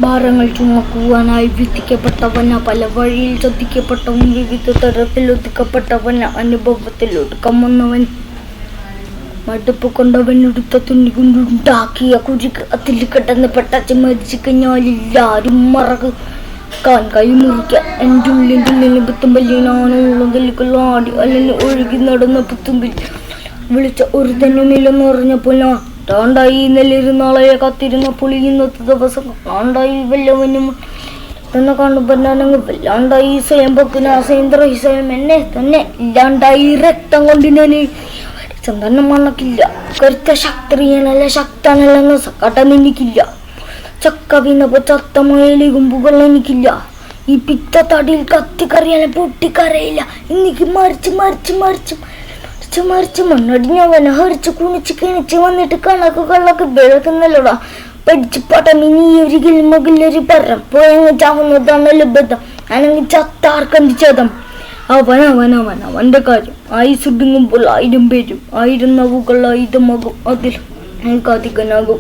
ഭാരങ്ങൾ ചുമക്കുവാനായി വിധിക്കപ്പെട്ടവന, പല വഴിയിൽ ശ്രദ്ധിക്കപ്പെട്ടവൻ, വിവിധ തരത്തിൽ ഒതുക്കപ്പെട്ടവൻ, അനുഭവത്തിൽ ഒതുക്കം വന്നവൻ, മടുപ്പ് കൊണ്ടവൻ എടുത്ത തുണി കൊണ്ടുണ്ടാക്കിയ കുരുക്ക് അതിൽ കിടന്ന് പെട്ടച്ച് മരിച്ചു കഴിഞ്ഞാലെല്ലാരും മറക്കാൻ കൈമുറിക്കാൻ എൻ്റെ ഉള്ളിൽ പുത്തുമ്പല്ലി നാനുള്ളതിലാടി അല്ലെങ്കിൽ ഒഴുകി നടന്ന പുത്തുമ്പിൽ വിളിച്ച ഒരു തന്നുമില്ലെന്ന് പറഞ്ഞപ്പോൾ ഞാൻ താണ്ടായി നെല്ലിരുന്നാളെ കാത്തിരുന്നപ്പോൾ ഇന്നത്തെ ദിവസം കാണ്ടായി വല്ലവനും തന്നെ കാണുമ്പോൾ ഞാനങ്ങ് വല്ലാണ്ടായി. സ്വയം പൊക്കുന്ന ആസേന്ദ്ര സ്വയം എന്നെ തന്നെ ഇല്ലാണ്ടായി. രക്തം കൊണ്ട് ഞാൻ തന്നെ മണക്കില്ല. കരുത്ത ശക്തിയനല്ല ശക്തനല്ലെന്ന് സക്കാട്ടം എനിക്കില്ല. ചക്ക വീണപ്പോ ചത്തമയലി കുമ്പുകൾ എനിക്കില്ല. ഈ പിത്ത തടിയിൽ കത്തിക്കറിയാൻ പൊട്ടിക്കറിയില്ല. എനിക്ക് മറിച്ച് മണ്ണടിഞ്ഞവന ഹരിച്ച് കുണിച്ച് കിണിച്ച് വന്നിട്ട് കണക്ക് വിളക്കുന്നല്ലോടാ. പഠിച്ച് പടം ഇനി ഒരിക്കൽ മകിലൊരു പരം പോയങ്ങ് ചാവുന്നതാണ് ലഭ്യത. അനങ്ങ് ചത്താർക്കന്തി ചേതം. അവന്റെ കാര്യം ആയുസുടുങ്ങുമ്പോൾ 1000 പേരും 1000 നവുകൾ 1000 മകും അതിൽ എനിക്ക് അധികനാകും.